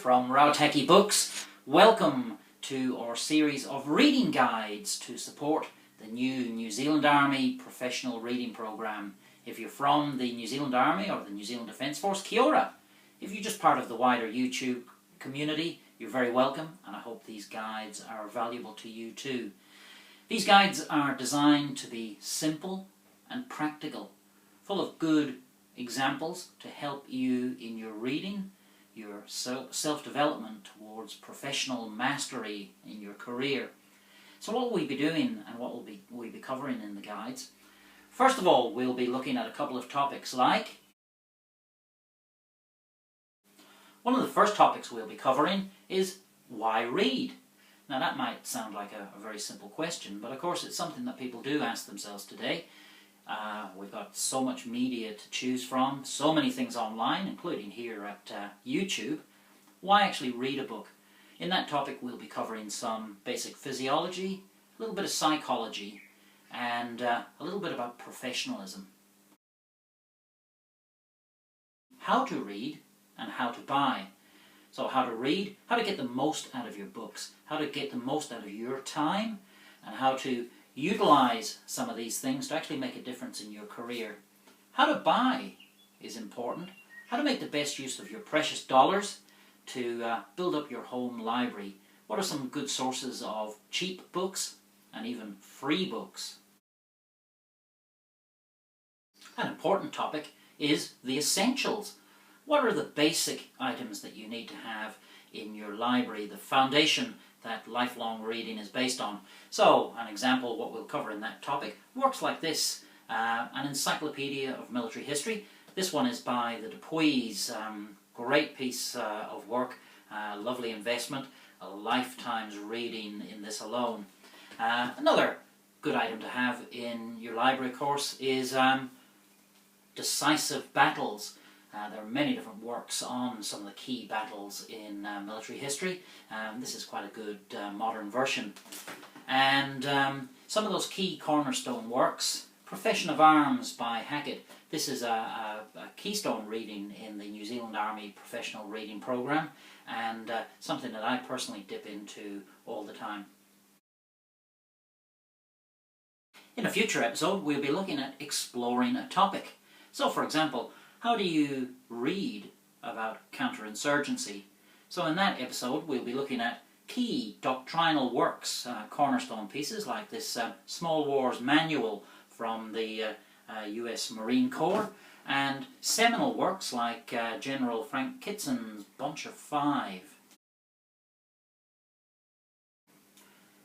from Rauteki Books. Welcome to our series of reading guides to support the new New Zealand Army professional reading programme. If you're from the New Zealand Army or the New Zealand Defence Force, kia ora. If you're just part of the wider YouTube community, you're very welcome, and I hope these guides are valuable to you too. These guides are designed to be simple and practical, full of good examples to help you in your reading, your self-development towards professional mastery in your career. So what will we be doing and what will we be covering in the guides? First of all, we'll be looking at a couple of topics like... One of the first topics we'll be covering is why read? Now that might sound like a very simple question, but of course it's something that people do ask themselves today. We've got so much media to choose from, so many things online, including here at YouTube. Why actually read a book? In that topic we'll be covering some basic physiology, a little bit of psychology, and a little bit about professionalism. How to read and how to buy. So how to read, how to get the most out of your books, how to get the most out of your time, and how to utilize some of these things to actually make a difference in your career. How to buy is important. How to make the best use of your precious dollars to build up your home library. What are some good sources of cheap books and even free books? An important topic is the essentials. What are the basic items that you need to have in your library, the foundation that lifelong reading is based on? So, an example of what we'll cover in that topic works like this. An encyclopedia of military history. This one is by the Dupuis. Great piece of work, lovely investment, a lifetime's reading in this alone. Another good item to have in your library, of course, is Decisive Battles. There are many different works on some of the key battles in military history. This is quite a good modern version. And some of those key cornerstone works, Profession of Arms by Hackett. This is a keystone reading in the New Zealand Army professional reading program, and something that I personally dip into all the time. In a future episode, we'll be looking at exploring a topic. So, for example, how do you read about counterinsurgency? So in that episode we'll be looking at key doctrinal works, cornerstone pieces like this Small Wars Manual from the US Marine Corps, and seminal works like General Frank Kitzen's Bunch of Five.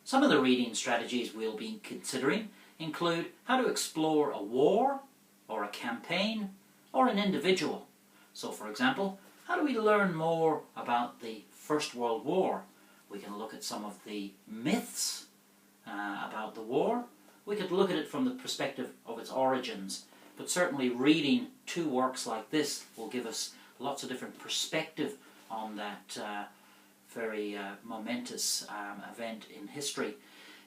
Some of the reading strategies we'll be considering include how to explore a war or a campaign or an individual. So for example, how do we learn more about the First World War? We can look at some of the myths about the war. We could look at it from the perspective of its origins, but certainly reading two works like this will give us lots of different perspective on that very momentous event in history.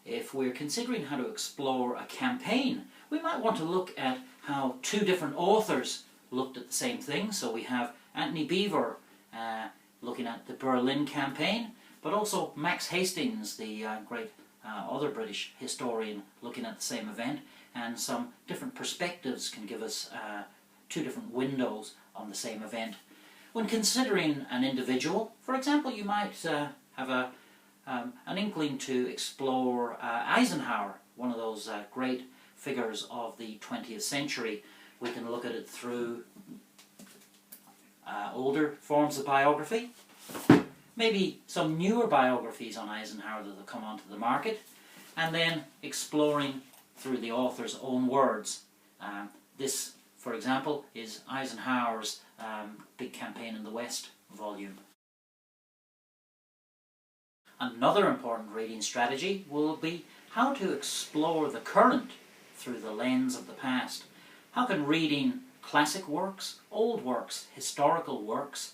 If we're considering how to explore a campaign, we might want to look at how two different authors looked at the same thing. So we have Anthony Beevor looking at the Berlin campaign, but also Max Hastings, the great other British historian, looking at the same event, and some different perspectives can give us two different windows on the same event. When considering an individual, for example, you might have an inkling to explore Eisenhower, one of those great figures of the 20th century. We can look at it through older forms of biography, maybe some newer biographies on Eisenhower that have come onto the market, and then exploring through the author's own words. This, for example, is Eisenhower's Big Campaign in the West volume. Another important reading strategy will be how to explore the current through the lens of the past. How can reading classic works, old works, historical works,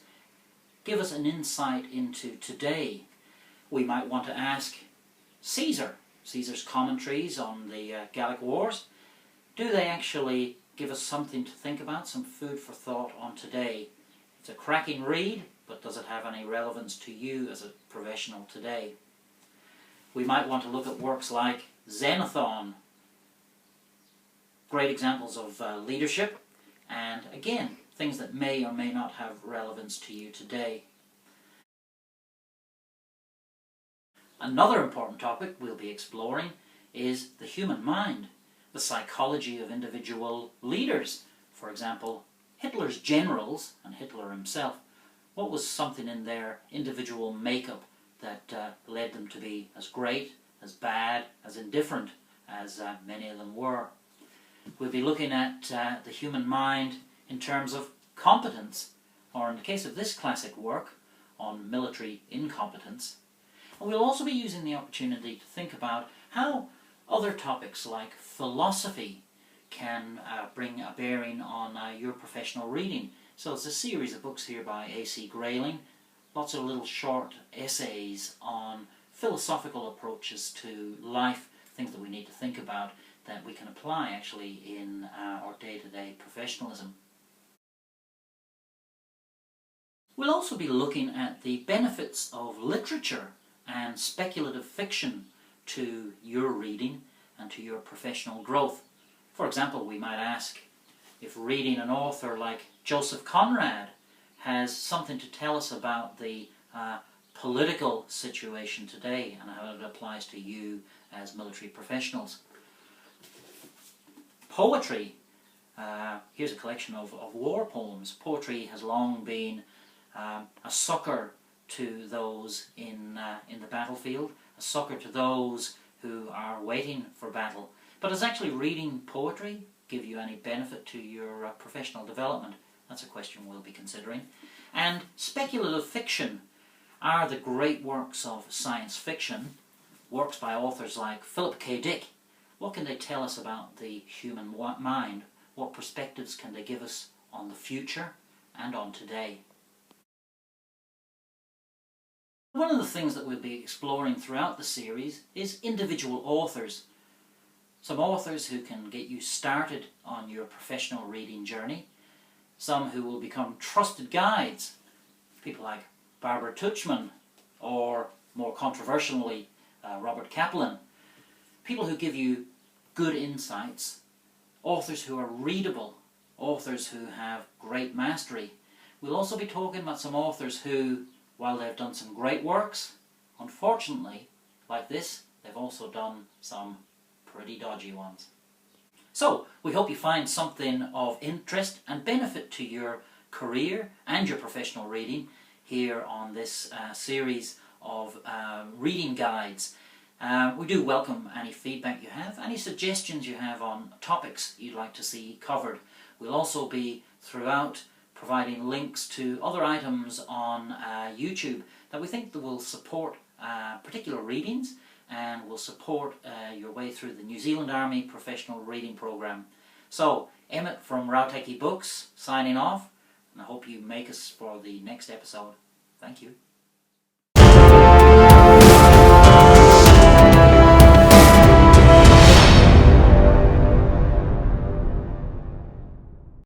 give us an insight into today? We might want to ask Caesar's commentaries on the Gallic Wars. Do they actually give us something to think about, some food for thought on today? It's a cracking read, but does it have any relevance to you as a professional today? We might want to look at works like Xenophon, great examples of leadership, and again, things that may or may not have relevance to you today. Another important topic we'll be exploring is the human mind, the psychology of individual leaders. For example, Hitler's generals and Hitler himself. What was something in their individual makeup that led them to be as great, as bad, as indifferent as many of them were? We'll be looking at the human mind in terms of competence, or in the case of this classic work on military incompetence. And we'll also be using the opportunity to think about how other topics like philosophy can bring a bearing on your professional reading. So it's a series of books here by A.C. Grayling, lots of little short essays on philosophical approaches to life, things that we need to think about that we can apply actually in our day-to-day professionalism. We'll also be looking at the benefits of literature and speculative fiction to your reading and to your professional growth. For example, we might ask if reading an author like Joseph Conrad has something to tell us about the political situation today and how it applies to you as military professionals. Poetry. Here's a collection of war poems. Poetry has long been a succor to those in the battlefield, a succor to those who are waiting for battle. But does actually reading poetry give you any benefit to your professional development? That's a question we'll be considering. And speculative fiction are the great works of science fiction, works by authors like Philip K. Dick. What can they tell us about the human mind? What perspectives can they give us on the future and on today? One of the things that we'll be exploring throughout the series is individual authors. Some authors who can get you started on your professional reading journey. Some who will become trusted guides. People like Barbara Tuchman, or more controversially, Robert Kaplan. People who give you good insights. Authors who are readable. Authors who have great mastery. We'll also be talking about some authors who, while they've done some great works, unfortunately, like this, they've also done some pretty dodgy ones. So, we hope you find something of interest and benefit to your career and your professional reading here on this series of reading guides. We do welcome any feedback you have, any suggestions you have on topics you'd like to see covered. We'll also be, throughout, providing links to other items on YouTube that we think that will support particular readings and will support your way through the New Zealand Army Professional Reading Programme. So, Emmett from Rauteki Books signing off, and I hope you make us for the next episode. Thank you.